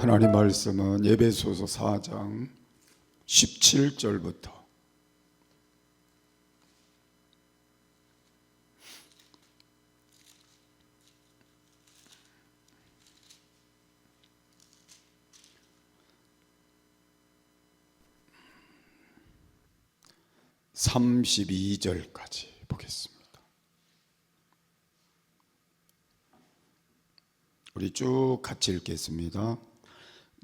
하나님 말씀은 에베소서 4장 17절부터 32절까지 보겠습니다. 우리 쭉 같이 읽겠습니다.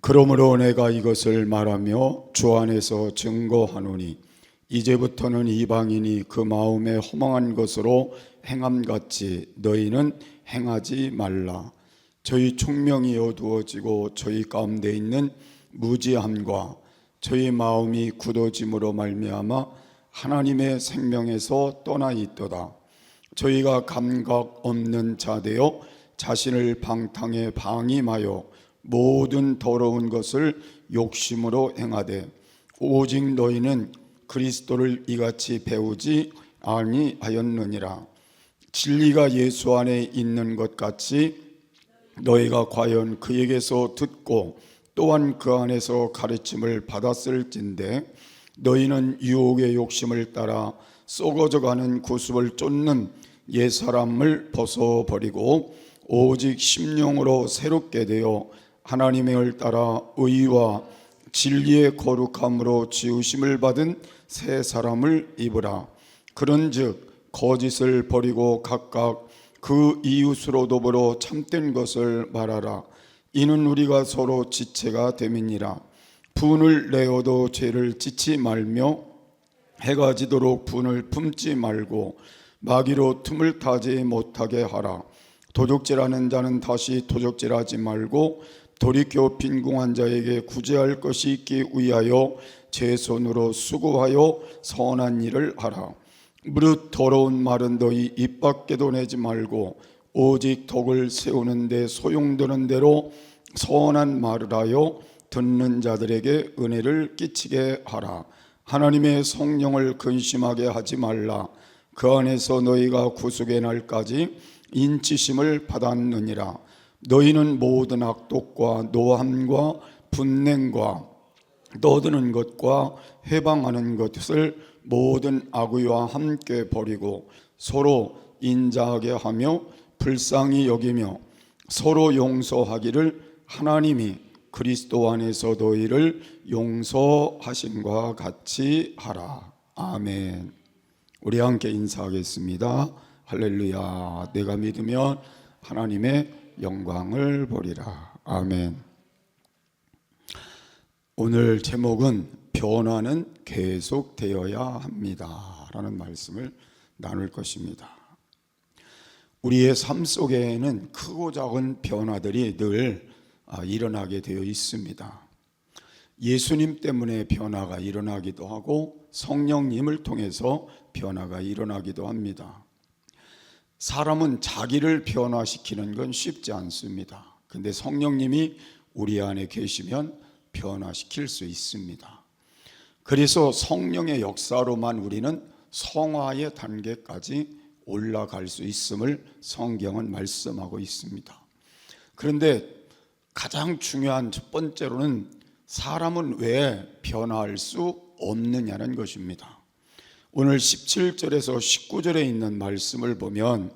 그러므로 내가 이것을 말하며 주 안에서 증거하노니 이제부터는 이방인이 그 마음에 허망한 것으로 행함같이 너희는 행하지 말라. 저희 총명이 어두워지고 저희 가운데 있는 무지함과 저희 마음이 굳어짐으로 말미암아 하나님의 생명에서 떠나 있도다. 저희가 감각 없는 자 되어 자신을 방탕에 방임하여 모든 더러운 것을 욕심으로 행하되 오직 너희는 그리스도를 이같이 배우지 아니하였느니라. 진리가 예수 안에 있는 것 같이 너희가 과연 그에게서 듣고 또한 그 안에서 가르침을 받았을진데 너희는 유혹의 욕심을 따라 썩어져가는 구습을 쫓는 옛사람을 벗어버리고 오직 심령으로 새롭게 되어 하나님의 을 따라 의와 진리의 거룩함으로 지으심을 받은 새 사람을 입으라. 그런즉 거짓을 버리고 각각 그 이웃으로 더불어 참된 것을 말하라. 이는 우리가 서로 지체가 됨이니라. 분을 내어도 죄를 짓지 말며 해가 지도록 분을 품지 말고 마귀로 틈을 타지 못하게 하라. 도적질하는 자는 다시 도적질하지 말고 돌이켜 빈궁한 자에게 구제할 것이 있기 위하여 제 손으로 수고하여 선한 일을 하라. 무릇 더러운 말은 너희 입 밖에도 내지 말고 오직 덕을 세우는 데 소용되는 대로 선한 말을 하여 듣는 자들에게 은혜를 끼치게 하라. 하나님의 성령을 근심하게 하지 말라. 그 안에서 너희가 구속의 날까지 인치심을 받았느니라. 너희는 모든 악독과 노함과 분냉과 떠드는 것과 해방하는 것을 모든 악의와 함께 버리고 서로 인자하게 하며 불쌍히 여기며 서로 용서하기를 하나님이 그리스도 안에서 너희를 용서하심과 같이 하라. 아멘. 우리 함께 인사하겠습니다. 할렐루야. 내가 믿으면 하나님의 영광을 보리라. 아멘. 오늘 제목은 변화는 계속되어야 합니다 라는 말씀을 나눌 것입니다. 우리의 삶 속에는 크고 작은 변화들이 늘 일어나게 되어 있습니다. 예수님 때문에 변화가 일어나기도 하고 성령님을 통해서 변화가 일어나기도 합니다. 사람은 자기를 변화시키는 건 쉽지 않습니다. 근데 성령님이 우리 안에 계시면 변화시킬 수 있습니다. 그래서 성령의 역사로만 우리는 성화의 단계까지 올라갈 수 있음을 성경은 말씀하고 있습니다. 그런데 가장 중요한 첫 번째로는 사람은 왜 변화할 수 없느냐는 것입니다. 오늘 17절에서 19절에 있는 말씀을 보면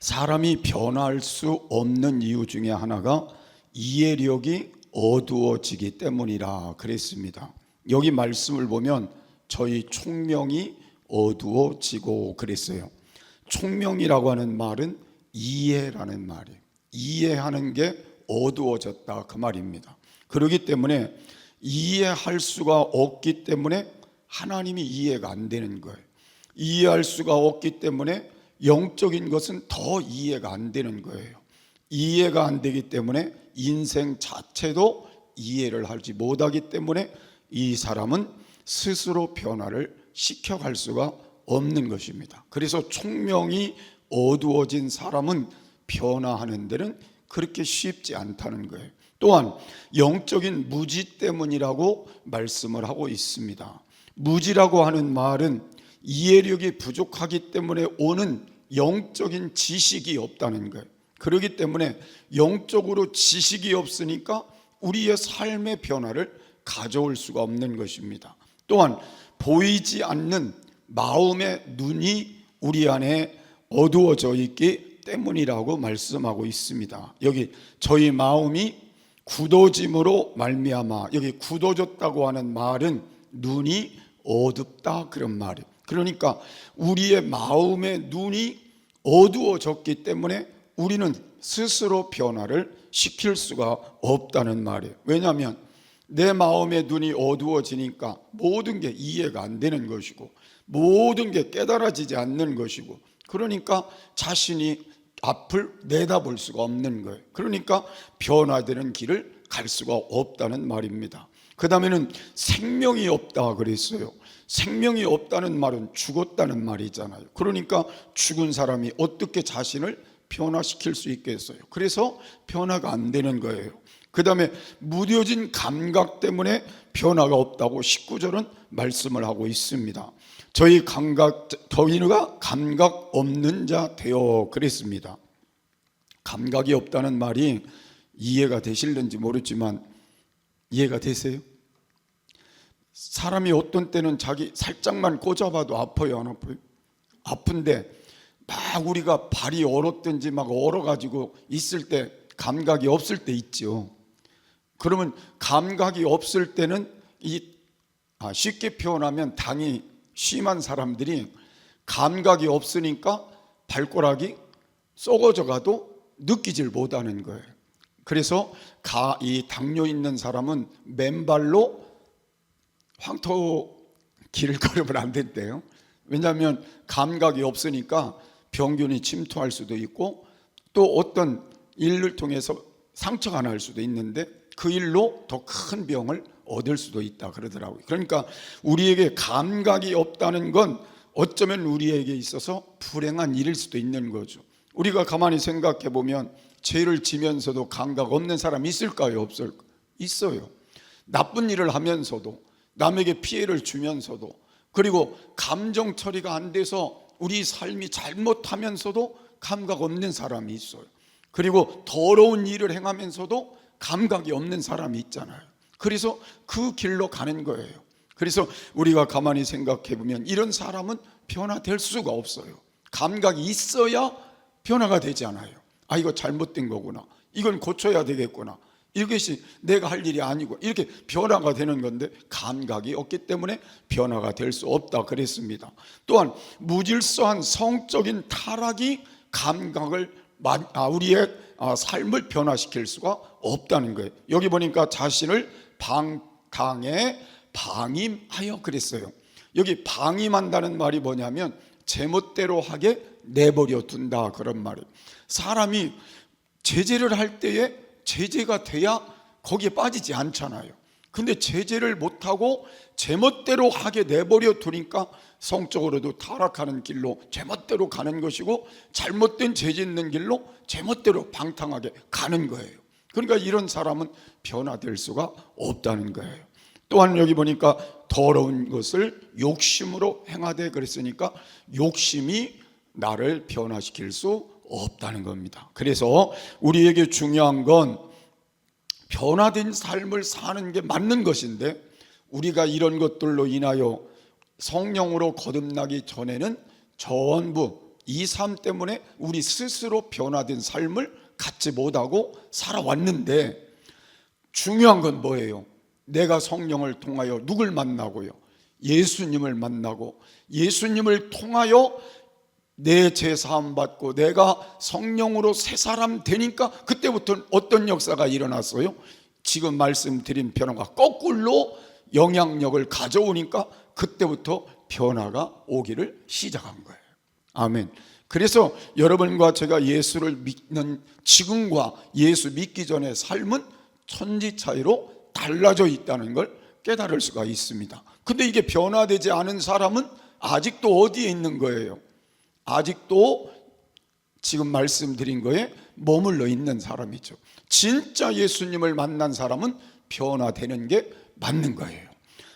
사람이 변화할 수 없는 이유 중에 하나가 이해력이 어두워지기 때문이라 그랬습니다. 여기 말씀을 보면 저희 총명이 어두워지고 그랬어요. 총명이라고 하는 말은 이해라는 말이에요. 이해하는 게 어두워졌다 그 말입니다. 그렇기 때문에 이해할 수가 없기 때문에 하나님이 이해가 안 되는 거예요. 이해할 수가 없기 때문에 영적인 것은 더 이해가 안 되는 거예요. 이해가 안 되기 때문에 인생 자체도 이해를 하지 못하기 때문에 이 사람은 스스로 변화를 시켜갈 수가 없는 것입니다. 그래서 총명이 어두워진 사람은 변화하는 데는 그렇게 쉽지 않다는 거예요. 또한 영적인 무지 때문이라고 말씀을 하고 있습니다. 무지라고 하는 말은 이해력이 부족하기 때문에 오는 영적인 지식이 없다는 거예요. 그렇기 때문에 영적으로 지식이 없으니까 우리의 삶의 변화를 가져올 수가 없는 것입니다. 또한 보이지 않는 마음의 눈이 우리 안에 어두워져 있기 때문이라고 말씀하고 있습니다. 여기 저희 마음이 굳어짐으로 말미암아, 여기 굳어졌다고 하는 말은 눈이 어둡다 그런 말이에요. 그러니까 우리의 마음의 눈이 어두워졌기 때문에 우리는 스스로 변화를 시킬 수가 없다는 말이에요. 왜냐하면 내 마음의 눈이 어두워지니까 모든 게 이해가 안 되는 것이고 모든 게 깨달아지지 않는 것이고, 그러니까 자신이 앞을 내다볼 수가 없는 거예요. 그러니까 변화되는 길을 갈 수가 없다는 말입니다. 그 다음에는 생명이 없다 그랬어요. 생명이 없다는 말은 죽었다는 말이잖아요. 그러니까 죽은 사람이 어떻게 자신을 변화시킬 수 있겠어요? 그래서 변화가 안 되는 거예요. 그 다음에 무뎌진 감각 때문에 변화가 없다고 19절은 말씀을 하고 있습니다. 저희가 감각 없는 자 되어 그랬습니다. 감각이 없다는 말이 이해가 되실는지 모르지만 이해가 되세요? 사람이 어떤 때는 자기 살짝만 꽂아봐도 아파요, 안 아파요? 아픈데 막 우리가 발이 얼었든지 막 얼어가지고 있을 때 감각이 없을 때 있죠. 그러면 감각이 없을 때는 쉽게 표현하면 당이 심한 사람들이 감각이 없으니까 발가락이 썩어져 가도 느끼질 못하는 거예요. 그래서 이 당뇨 있는 사람은 맨발로 황토 길을 걸으면 안 된대요. 왜냐하면 감각이 없으니까 병균이 침투할 수도 있고 또 어떤 일을 통해서 상처가 날 수도 있는데 그 일로 더 큰 병을 얻을 수도 있다 그러더라고요. 그러니까 우리에게 감각이 없다는 건 어쩌면 우리에게 있어서 불행한 일일 수도 있는 거죠. 우리가 가만히 생각해 보면 죄를 지면서도 감각 없는 사람 있을까요? 없을까요? 있어요. 나쁜 일을 하면서도, 남에게 피해를 주면서도, 그리고 감정 처리가 안 돼서 우리 삶이 잘못하면서도 감각 없는 사람이 있어요. 그리고 더러운 일을 행하면서도 감각이 없는 사람이 있잖아요. 그래서 그 길로 가는 거예요. 그래서 우리가 가만히 생각해 보면 이런 사람은 변화될 수가 없어요. 감각이 있어야 변화가 되지 않아요. 이거 잘못된 거구나, 이건 고쳐야 되겠구나, 이것이 내가 할 일이 아니고, 이렇게 변화가 되는 건데 감각이 없기 때문에 변화가 될 수 없다 그랬습니다. 또한 무질서한 성적인 타락이 감각을 우리의 삶을 변화시킬 수가 없다는 거예요. 여기 보니까 자신을 방탕에 방임하여 그랬어요. 여기 방임한다는 말이 뭐냐면 제멋대로 하게 내버려 둔다 그런 말이에요. 사람이 제재를 할 때에 제재가 돼야 거기에 빠지지 않잖아요. 근데 제재를 못하고 제멋대로 하게 내버려 두니까 성적으로도 타락하는 길로 제멋대로 가는 것이고, 잘못된 제재 있는 길로 제멋대로 방탕하게 가는 거예요. 그러니까 이런 사람은 변화될 수가 없다는 거예요. 또한 여기 보니까 더러운 것을 욕심으로 행하되 그랬으니까 욕심이 나를 변화시킬 수 없다는 겁니다. 그래서 우리에게 중요한 건 변화된 삶을 사는 게 맞는 것인데, 우리가 이런 것들로 인하여 성령으로 거듭나기 전에는 전부 이 삶 때문에 우리 스스로 변화된 삶을 갖지 못하고 살아왔는데, 중요한 건 뭐예요? 내가 성령을 통하여 누굴 만나고요? 예수님을 만나고, 예수님을 통하여 내 죄사함 받고 내가 성령으로 새 사람 되니까 그때부터 어떤 역사가 일어났어요? 지금 말씀드린 변화가 거꾸로 영향력을 가져오니까 그때부터 변화가 오기를 시작한 거예요. 아멘. 그래서 여러분과 제가 예수를 믿는 지금과 예수 믿기 전의 삶은 천지 차이로 달라져 있다는 걸 깨달을 수가 있습니다. 근데 이게 변화되지 않은 사람은 아직도 어디에 있는 거예요? 아직도 지금 말씀드린 거에 머물러 있는 사람이죠. 진짜 예수님을 만난 사람은 변화되는 게 맞는 거예요.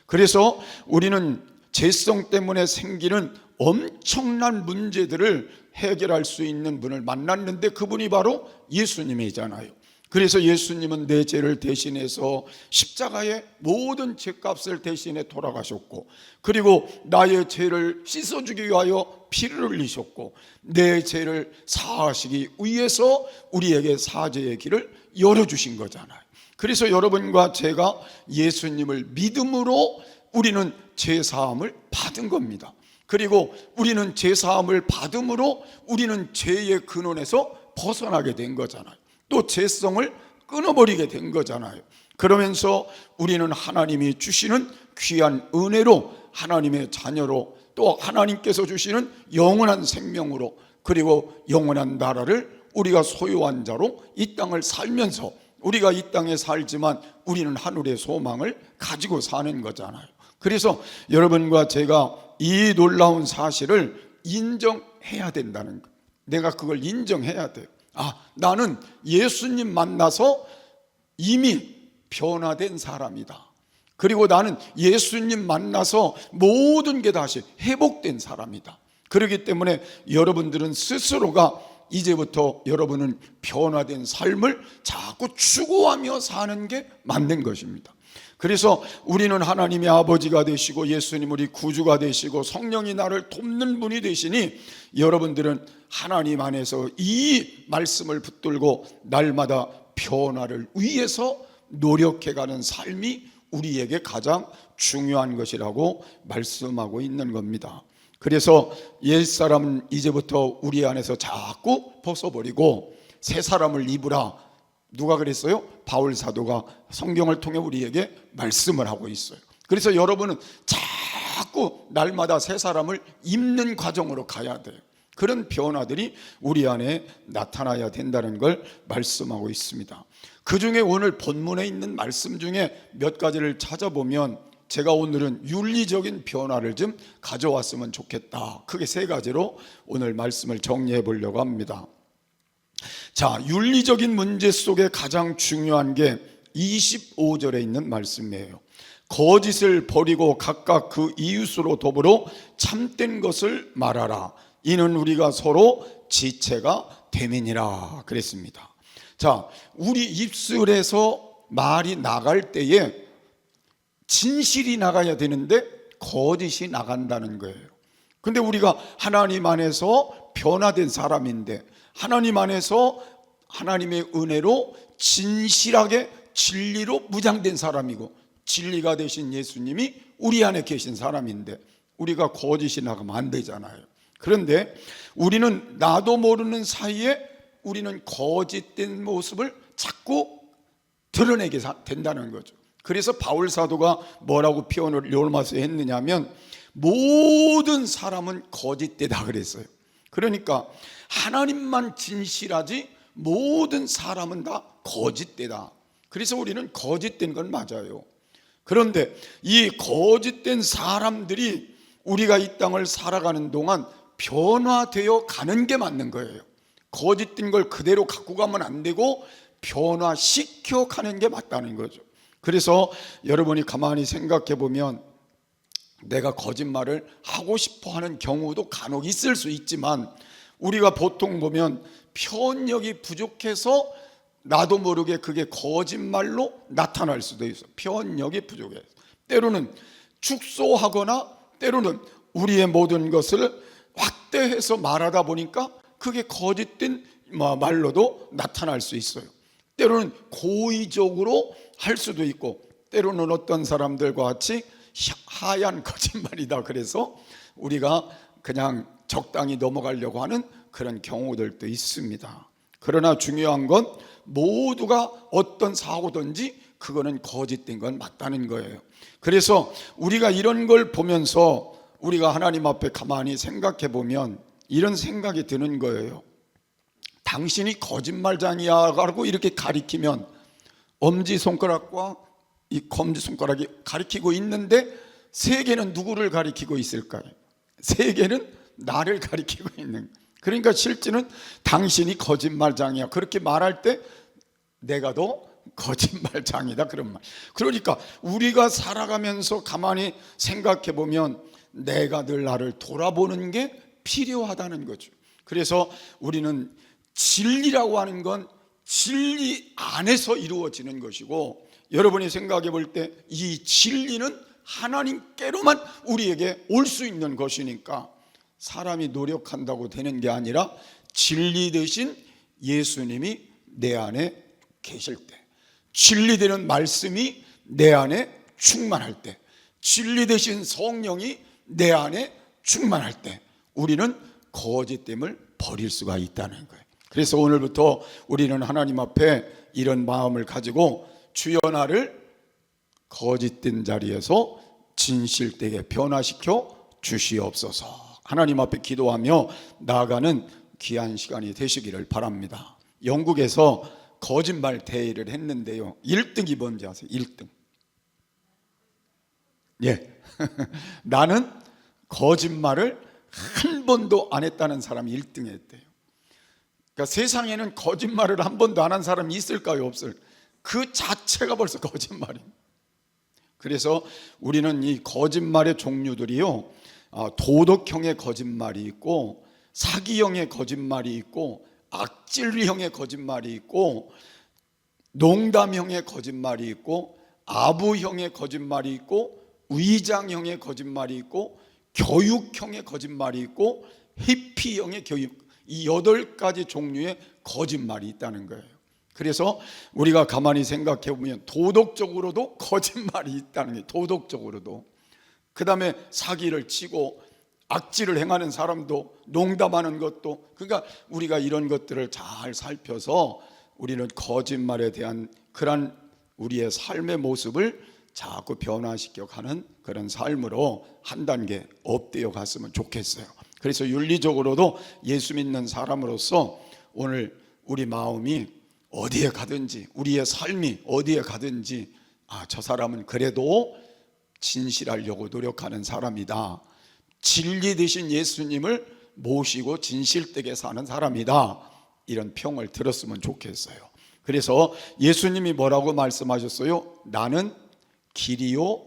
그래서 우리는 죄성 때문에 생기는 엄청난 문제들을 해결할 수 있는 분을 만났는데 그분이 바로 예수님이잖아요. 그래서 예수님은 내 죄를 대신해서 십자가에 모든 죄값을 대신해 돌아가셨고, 그리고 나의 죄를 씻어주기 위하여 피를 흘리셨고, 내 죄를 사하시기 위해서 우리에게 사죄의 길을 열어주신 거잖아요. 그래서 여러분과 제가 예수님을 믿음으로 우리는 죄사함을 받은 겁니다. 그리고 우리는 죄사함을 받음으로 우리는 죄의 근원에서 벗어나게 된 거잖아요. 또 죄성을 끊어버리게 된 거잖아요. 그러면서 우리는 하나님이 주시는 귀한 은혜로 하나님의 자녀로, 또 하나님께서 주시는 영원한 생명으로, 그리고 영원한 나라를 우리가 소유한 자로 이 땅을 살면서, 우리가 이 땅에 살지만 우리는 하늘의 소망을 가지고 사는 거잖아요. 그래서 여러분과 제가 이 놀라운 사실을 인정해야 된다는 거. 내가 그걸 인정해야 돼요. 나는 예수님 만나서 이미 변화된 사람이다. 그리고 나는 예수님 만나서 모든 게 다시 회복된 사람이다. 그렇기 때문에 여러분들은 스스로가 이제부터 여러분은 변화된 삶을 자꾸 추구하며 사는 게 맞는 것입니다. 그래서 우리는 하나님의 아버지가 되시고 예수님 우리 구주가 되시고 성령이 나를 돕는 분이 되시니, 여러분들은 하나님 안에서 이 말씀을 붙들고 날마다 변화를 위해서 노력해가는 삶이 우리에게 가장 중요한 것이라고 말씀하고 있는 겁니다. 그래서 옛사람은 이제부터 우리 안에서 자꾸 벗어버리고 새 사람을 입으라. 누가 그랬어요? 바울 사도가 성경을 통해 우리에게 말씀을 하고 있어요. 그래서 여러분은 자꾸 날마다 새 사람을 입는 과정으로 가야 돼요. 그런 변화들이 우리 안에 나타나야 된다는 걸 말씀하고 있습니다. 그 중에 오늘 본문에 있는 말씀 중에 몇 가지를 찾아보면 제가 오늘은 윤리적인 변화를 좀 가져왔으면 좋겠다. 크게 세 가지로 오늘 말씀을 정리해 보려고 합니다. 자, 윤리적인 문제 속에 가장 중요한 게 25절에 있는 말씀이에요. 거짓을 버리고 각각 그 이웃으로 더불어 참된 것을 말하라. 이는 우리가 서로 지체가 됨이니라 그랬습니다. 자, 우리 입술에서 말이 나갈 때에 진실이 나가야 되는데 거짓이 나간다는 거예요. 근데 우리가 하나님 안에서 변화된 사람인데, 하나님 안에서 하나님의 은혜로 진실하게 진리로 무장된 사람이고, 진리가 되신 예수님이 우리 안에 계신 사람인데 우리가 거짓이 나가면 안 되잖아요. 그런데 우리는 나도 모르는 사이에 우리는 거짓된 모습을 자꾸 드러내게 된다는 거죠. 그래서 바울 사도가 뭐라고 표현을 로마서에 했느냐면 모든 사람은 거짓되다 그랬어요. 그러니까 하나님만 진실하지 모든 사람은 다 거짓되다. 그래서 우리는 거짓된 건 맞아요. 그런데 이 거짓된 사람들이 우리가 이 땅을 살아가는 동안 변화되어 가는 게 맞는 거예요. 거짓된 걸 그대로 갖고 가면 안 되고 변화시켜 가는 게 맞다는 거죠. 그래서 여러분이 가만히 생각해 보면 내가 거짓말을 하고 싶어 하는 경우도 간혹 있을 수 있지만, 우리가 보통 보면 표현력이 부족해서 나도 모르게 그게 거짓말로 나타날 수도 있어요. 표현력이 부족해서 때로는 축소하거나 때로는 우리의 모든 것을 확대해서 말하다 보니까 그게 거짓된 말로도 나타날 수 있어요. 때로는 고의적으로 할 수도 있고, 때로는 어떤 사람들과 같이 하얀 거짓말이다 그래서 우리가 그냥 적당히 넘어가려고 하는 그런 경우들도 있습니다. 그러나 중요한 건 모두가 어떤 사고든지 그거는 거짓된 건 맞다는 거예요. 그래서 우리가 이런 걸 보면서 우리가 하나님 앞에 가만히 생각해 보면 이런 생각이 드는 거예요. 당신이 거짓말장이야 라고 이렇게 가리키면 엄지손가락과 이 검지손가락이 가리키고 있는데 세 개는 누구를 가리키고 있을까요? 세 개는 나를 가리키고 있는. 그러니까 실제는 당신이 거짓말장이야 그렇게 말할 때 내가 더 거짓말장이다 그런 말. 그러니까 우리가 살아가면서 가만히 생각해 보면 내가 늘 나를 돌아보는 게 필요하다는 거죠. 그래서 우리는 진리라고 하는 건 진리 안에서 이루어지는 것이고, 여러분이 생각해 볼 때 이 진리는 하나님께로만 우리에게 올 수 있는 것이니까 사람이 노력한다고 되는 게 아니라 진리 되신 예수님이 내 안에 계실 때, 진리 되는 말씀이 내 안에 충만할 때, 진리 되신 성령이 내 안에 충만할 때 우리는 거짓됨을 버릴 수가 있다는 거예요. 그래서 오늘부터 우리는 하나님 앞에 이런 마음을 가지고 주여 나를 거짓된 자리에서 진실되게 변화시켜 주시옵소서, 하나님 앞에 기도하며 나아가는 귀한 시간이 되시기를 바랍니다. 영국에서 거짓말 대회를 했는데요, 1등이 뭔지 아세요? 1등. 예. 나는 거짓말을 한 번도 안 했다는 사람이 1등 했대요. 그러니까 세상에는 거짓말을 한 번도 안 한 사람이 있을까요? 없을? 그 자체가 벌써 거짓말입니다. 그래서 우리는 이 거짓말의 종류들이요, 도덕형의 거짓말이 있고, 사기형의 거짓말이 있고, 악질형의 거짓말이 있고, 농담형의 거짓말이 있고, 아부형의 거짓말이 있고, 위장형의 거짓말이 있고, 교육형의 거짓말이 있고, 히피형의 교육, 이 8가지 종류의 거짓말이 있다는 거예요. 그래서 우리가 가만히 생각해 보면 도덕적으로도 거짓말이 있다는 게, 도덕적으로도. 그 다음에 사기를 치고 악질을 행하는 사람도, 농담하는 것도. 그러니까 우리가 이런 것들을 잘 살펴서 우리는 거짓말에 대한 그런 우리의 삶의 모습을 자꾸 변화시켜 가는 그런 삶으로 한 단계 업되어 갔으면 좋겠어요. 그래서 윤리적으로도 예수 믿는 사람으로서 오늘 우리 마음이 어디에 가든지, 우리의 삶이 어디에 가든지, 저 사람은 그래도 진실하려고 노력하는 사람이다, 진리 되신 예수님을 모시고 진실되게 사는 사람이다, 이런 평을 들었으면 좋겠어요. 그래서 예수님이 뭐라고 말씀하셨어요? 나는 길이요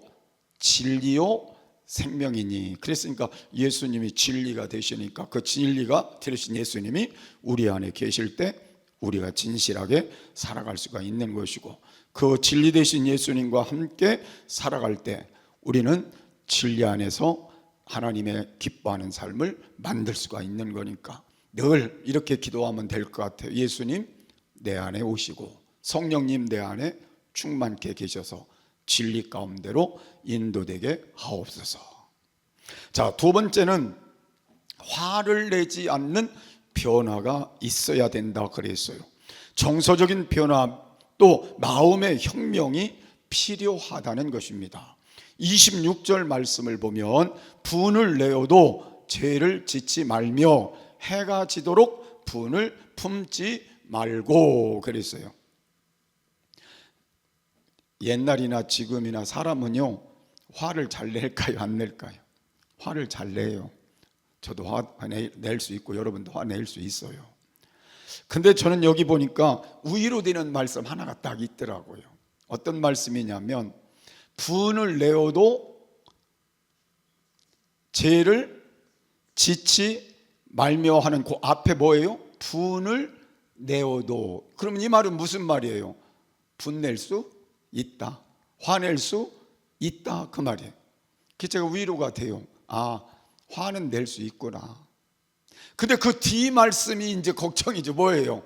진리요 생명이니. 그랬으니까 예수님이 진리가 되시니까 그 진리가 되신 예수님이 우리 안에 계실 때 우리가 진실하게 살아갈 수가 있는 것이고, 그 진리 되신 예수님과 함께 살아갈 때 우리는 진리 안에서 하나님의 기뻐하는 삶을 만들 수가 있는 거니까 늘 이렇게 기도하면 될 것 같아요. 예수님 내 안에 오시고 성령님 내 안에 충만케 계셔서 진리 가운데로 인도되게 하옵소서. 자, 두 번째는 화를 내지 않는 변화가 있어야 된다 그랬어요. 정서적인 변화, 또 마음의 혁명이 필요하다는 것입니다. 26절 말씀을 보면 분을 내어도 죄를 짓지 말며 해가 지도록 분을 품지 말고 그랬어요. 옛날이나 지금이나 사람은요, 화를 잘 낼까요, 안 낼까요? 화를 잘 내요. 저도 화 낼 수 있고 여러분도 화 낼 수 있어요. 근데 저는 여기 보니까 위로되는 말씀 하나가 딱 있더라고요. 어떤 말씀이냐면 분을 내어도 죄를 짓지 말며 하는 그 앞에 뭐예요? 분을 내어도. 그러면 이 말은 무슨 말이에요? 분낼 수 있다, 화낼 수 있다, 그 말이에요. 그게 제가 위로가 돼요. 화는 낼 수 있구나. 근데 그 뒤 말씀이 이제 걱정이죠. 뭐예요?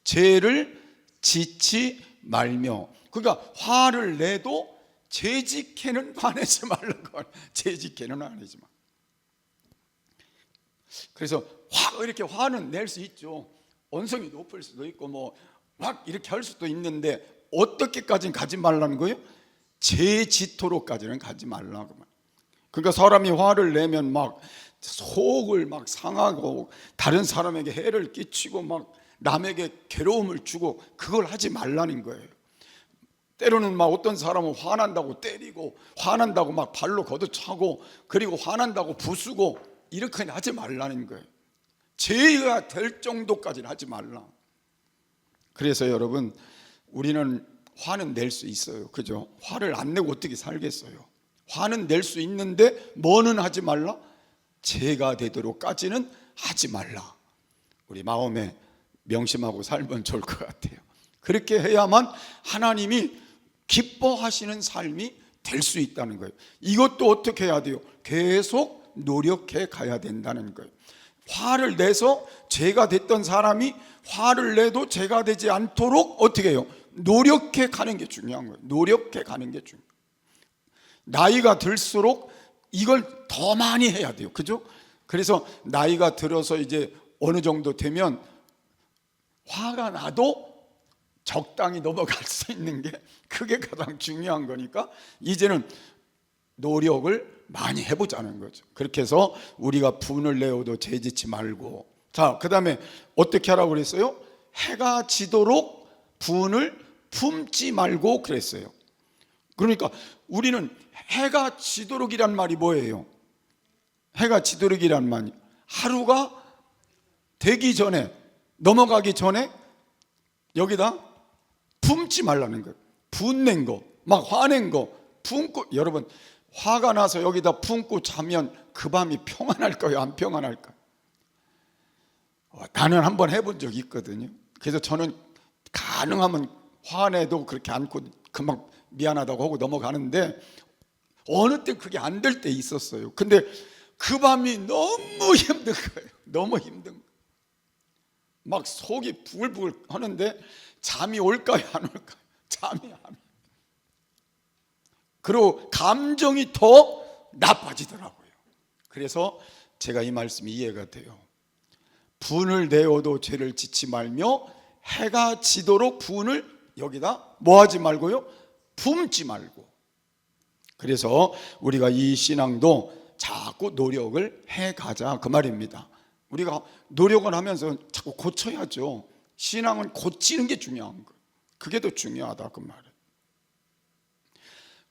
죄를 짓지 말며. 그러니까 화를 내도 죄짓게는 화내지 말라고. 죄짓게는 화내지 마. 그래서 이렇게 화는 낼 수 있죠. 언성이 높을 수도 있고 막 이렇게 할 수도 있는데 어떻게까지는 가지 말라는 거예요? 죄짓도록까지는 가지 말라고. 그러니까 사람이 화를 내면 막 속을 막 상하고 다른 사람에게 해를 끼치고 막 남에게 괴로움을 주고 그걸 하지 말라는 거예요. 때로는 막 어떤 사람은 화난다고 때리고 화난다고 막 발로 걷어차고 그리고 화난다고 부수고 이렇게 하지 말라는 거예요. 죄가 될 정도까지는 하지 말라. 그래서 여러분, 우리는 화는 낼 수 있어요. 그죠? 화를 안 내고 어떻게 살겠어요? 화는 낼 수 있는데 뭐는 하지 말라? 죄가 되도록까지는 하지 말라. 우리 마음에 명심하고 살면 좋을 것 같아요. 그렇게 해야만 하나님이 기뻐하시는 삶이 될 수 있다는 거예요. 이것도 어떻게 해야 돼요? 계속 노력해 가야 된다는 거예요. 화를 내서 죄가 됐던 사람이 화를 내도 죄가 되지 않도록 어떻게 해요? 노력해 가는 게 중요한 거예요. 노력해 가는 게 중요해요. 나이가 들수록 이걸 더 많이 해야 돼요. 그죠? 그래서 나이가 들어서 이제 어느 정도 되면 화가 나도 적당히 넘어갈 수 있는 게 그게 가장 중요한 거니까 이제는 노력을 많이 해보자는 거죠. 그렇게 해서 우리가 분을 내어도 죄짓지 말고, 자, 그 다음에 어떻게 하라고 그랬어요? 해가 지도록 분을 품지 말고 그랬어요. 그러니까 우리는 해가 지도록이란 말이 뭐예요? 해가 지도록이란 말이 하루가 되기 전에, 넘어가기 전에 여기다 품지 말라는 거예요. 분낸 거, 막 화낸 거 품고, 여러분 화가 나서 여기다 품고 자면 그 밤이 평안할까요? 안 평안할까요? 나는 한번 해본 적이 있거든요. 그래서 저는 가능하면 화내도 그렇게 안고 금방 미안하다고 하고 넘어가는데 어느 때 그게 안 될 때 있었어요. 근데 그 밤이 너무 힘든 거예요. 너무 힘든 거예요. 막 속이 부글부글 하는데 잠이 올까요? 안 올까요? 잠이 안 와요. 그리고 감정이 더 나빠지더라고요. 그래서 제가 이 말씀이 이해가 돼요. 분을 내어도 죄를 짓지 말며 해가 지도록 분을 여기다 뭐 하지 말고요? 품지 말고. 그래서 우리가 이 신앙도 자꾸 노력을 해가자 그 말입니다. 우리가 노력을 하면서 자꾸 고쳐야죠. 신앙은 고치는 게 중요한 거예요. 그게 더 중요하다 그 말은.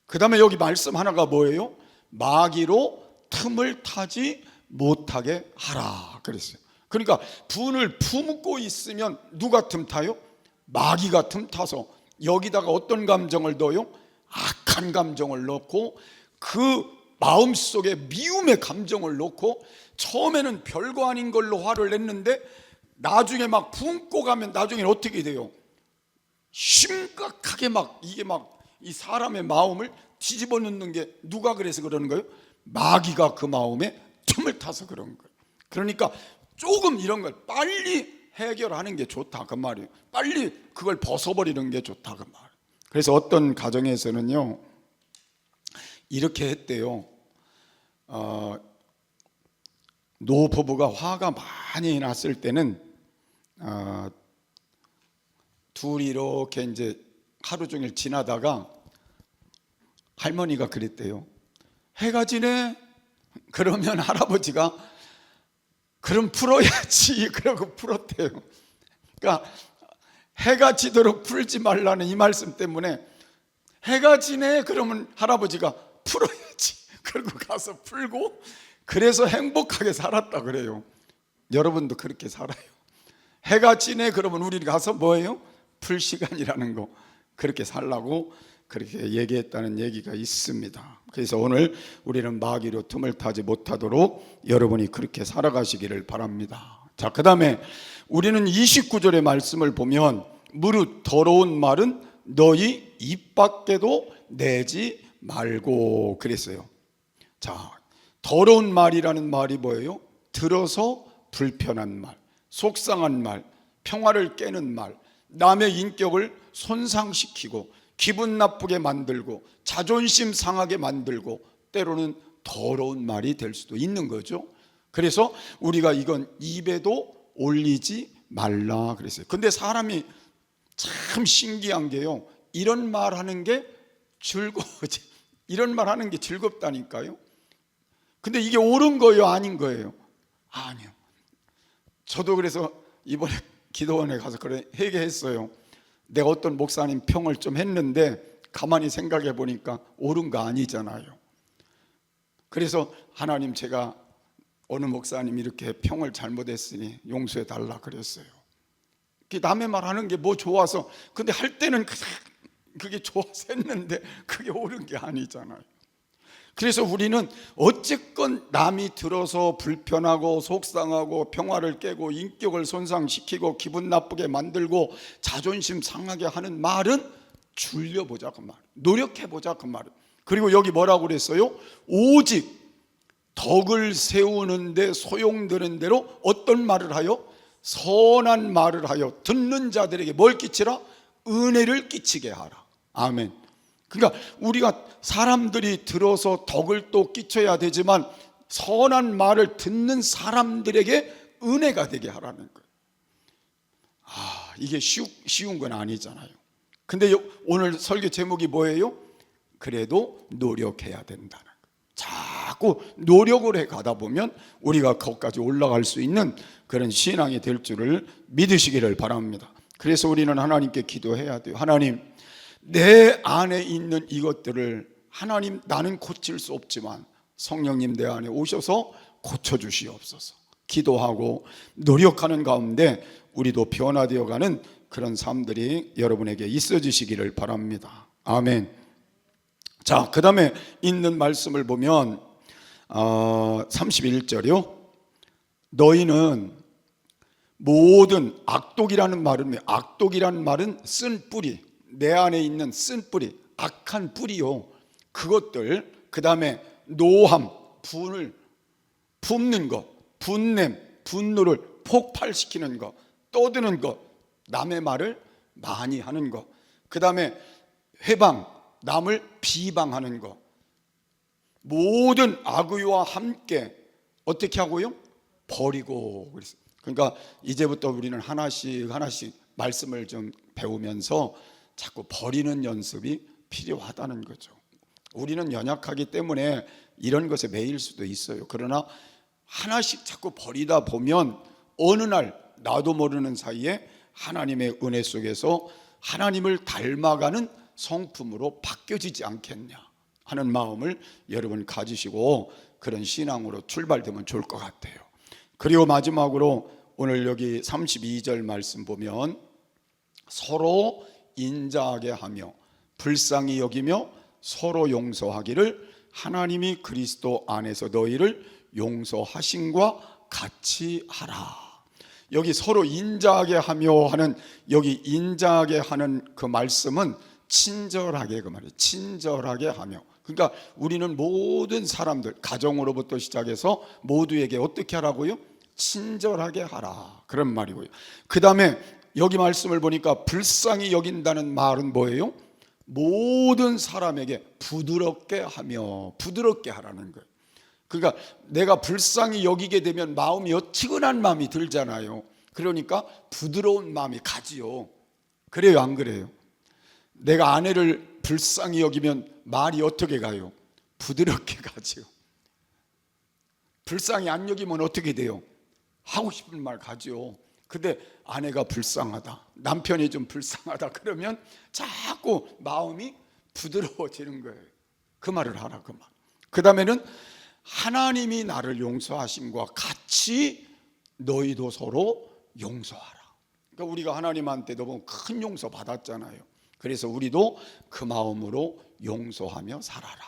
그 다음에 여기 말씀 하나가 뭐예요? 마귀로 틈을 타지 못하게 하라 그랬어요. 그러니까 분을 품고 있으면 누가 틈타요? 마귀가 틈타서 여기다가 어떤 감정을 넣어요? 악한 감정을 넣고 그 마음속에 미움의 감정을 넣고 처음에는 별거 아닌 걸로 화를 냈는데 나중에 막 품고 가면 나중에는 어떻게 돼요? 심각하게 막 이게 막 이 사람의 마음을 뒤집어 놓는 게 누가 그래서 그러는 거예요? 마귀가 그 마음에 틈을 타서 그런 거예요. 그러니까 조금 이런 걸 빨리 해결하는 게 좋다 그 말이에요. 빨리 그걸 벗어버리는 게 좋다 그 말이에요. 그래서 어떤 가정에서는요 이렇게 했대요. 노부부가 화가 많이 났을 때는 둘이 이렇게 이제 하루 종일 지나다가 할머니가 그랬대요. 해가 지네? 그러면 할아버지가 그럼 풀어야지 그러고 풀었대요. 그러니까 해가 지도록 풀지 말라는 이 말씀 때문에 해가 지네? 그러면 할아버지가 풀어야지 그러고 가서 풀고 그래서 행복하게 살았다 그래요. 여러분도 그렇게 살아요. 해가 지네? 그러면 우리 가서 뭐예요? 풀 시간이라는 거 그렇게 살라고 그렇게 얘기했다는 얘기가 있습니다. 그래서 오늘 우리는 마귀로 틈을 타지 못하도록 여러분이 그렇게 살아가시기를 바랍니다. 자, 그 다음에 우리는 29절의 말씀을 보면 무릇 더러운 말은 너희 입 밖에도 내지 말고 그랬어요. 자, 더러운 말이라는 말이 뭐예요? 들어서 불편한 말, 속상한 말, 평화를 깨는 말, 남의 인격을 손상시키고 기분 나쁘게 만들고 자존심 상하게 만들고 때로는 더러운 말이 될 수도 있는 거죠. 그래서 우리가 이건 입에도 올리지 말라 그랬어요. 근데 사람이 참 신기한 게요, 이런 말 하는 게 즐거워지, 이런 말 하는 게 즐겁다니까요. 근데 이게 옳은 거예요, 아닌 거예요? 아니요. 저도 그래서 이번에 기도원에 가서 그래 회개했어요. 내가 어떤 목사님 평을 좀 했는데 가만히 생각해 보니까 옳은 거 아니잖아요. 그래서 하나님, 제가 어느 목사님 이렇게 평을 잘못했으니 용서해 달라 그랬어요. 남의 말 하는 게 뭐 좋아서, 근데 할 때는 그게 좋아서 했는데 그게 옳은 게 아니잖아요. 그래서 우리는 어쨌건 남이 들어서 불편하고 속상하고 평화를 깨고 인격을 손상시키고 기분 나쁘게 만들고 자존심 상하게 하는 말은 줄여보자 그 말, 노력해보자 그 말. 그리고 여기 뭐라고 그랬어요? 오직 덕을 세우는데 소용되는 대로 어떤 말을 하여? 선한 말을 하여 듣는 자들에게 뭘 끼치라? 은혜를 끼치게 하라. 아멘. 그러니까 우리가 사람들이 들어서 덕을 또 끼쳐야 되지만 선한 말을 듣는 사람들에게 은혜가 되게 하라는 거예요. 이게 쉬운 건 아니잖아요. 근데 오늘 설교 제목이 뭐예요? 그래도 노력해야 된다는 거예요. 자꾸 노력을 해 가다 보면 우리가 거기까지 올라갈 수 있는 그런 신앙이 될 줄을 믿으시기를 바랍니다. 그래서 우리는 하나님께 기도해야 돼요. 하나님, 내 안에 있는 이것들을 하나님, 나는 고칠 수 없지만 성령님 내 안에 오셔서 고쳐주시옵소서. 기도하고 노력하는 가운데 우리도 변화되어가는 그런 삶들이 여러분에게 있어지시기를 바랍니다. 아멘. 자, 그 다음에 있는 말씀을 보면 31절이요. 너희는 모든 악독이라는 말은, 악독이라는 말은 쓴 뿌리, 내 안에 있는 쓴 뿌리, 악한 뿌리요, 그것들, 그 다음에 노함, 분을 붓는 것, 분냄, 분노를 폭발시키는 것, 떠드는 것, 남의 말을 많이 하는 것, 그 다음에 회방, 남을 비방하는 것, 모든 악의와 함께 어떻게 하고요? 버리고. 그러니까 이제부터 우리는 하나씩 말씀을 좀 배우면서 자꾸 버리는 연습이 필요하다는 거죠. 우리는 연약하기 때문에 이런 것에 매일 수도 있어요. 그러나 하나씩 자꾸 버리다 보면 어느 날 나도 모르는 사이에 하나님의 은혜 속에서 하나님을 닮아가는 성품으로 바뀌어지지 않겠냐 하는 마음을 여러분 가지시고 그런 신앙으로 출발되면 좋을 것 같아요. 그리고 마지막으로 오늘 여기 32절 말씀 보면 서로 인자하게 하며 불쌍히 여기며 서로 용서하기를 하나님이 그리스도 안에서 너희를 용서하심과 같이 하라. 여기 서로 인자하게 하며 하는, 여기 인자하게 하는 그 말씀은 친절하게, 그 말이에요. 친절하게 하며. 그러니까 우리는 모든 사람들, 가정으로부터 시작해서 모두에게 어떻게 하라고요? 친절하게 하라, 그런 말이고요. 그 다음에 여기 말씀을 보니까 불쌍히 여긴다는 말은 뭐예요? 모든 사람에게 부드럽게 하며, 부드럽게 하라는 거예요. 그러니까 내가 불쌍히 여기게 되면 마음이 어치근한 마음이 들잖아요. 그러니까 부드러운 마음이 가지요. 그래요, 안 그래요? 내가 아내를 불쌍히 여기면 말이 어떻게 가요? 부드럽게 가지요. 불쌍히 안 여기면 어떻게 돼요? 하고 싶은 말 가지요. 근데 아내가 불쌍하다, 남편이 좀 불쌍하다 그러면 자꾸 마음이 부드러워지는 거예요. 그 말을 하라, 그 말. 그 다음에는 하나님이 나를 용서하심과 같이 너희도 서로 용서하라. 그러니까 우리가 하나님한테 너무 큰 용서 받았잖아요. 그래서 우리도 그 마음으로 용서하며 살아라.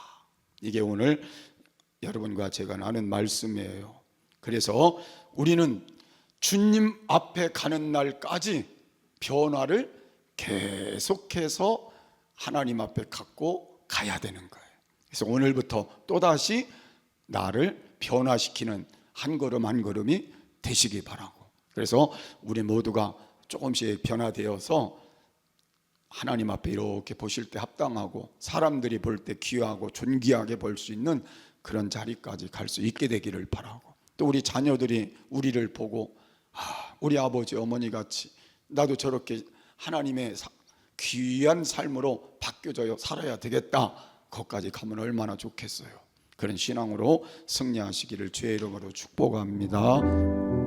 이게 오늘 여러분과 제가 나눈 말씀이에요. 그래서 우리는 주님 앞에 가는 날까지 변화를 계속해서 하나님 앞에 갖고 가야 되는 거예요. 그래서 오늘부터 또다시 나를 변화시키는 한 걸음 한 걸음이 되시기 바라고, 그래서 우리 모두가 조금씩 변화되어서 하나님 앞에 이렇게 보실 때 합당하고 사람들이 볼 때 귀하고 존귀하게 볼 수 있는 그런 자리까지 갈 수 있게 되기를 바라고, 또 우리 자녀들이 우리를 보고 우리 아버지 어머니 같이 나도 저렇게 하나님의 귀한 삶으로 바뀌어져 살아야 되겠다, 거기까지 가면 얼마나 좋겠어요. 그런 신앙으로 승리하시기를 주의 이름으로 축복합니다.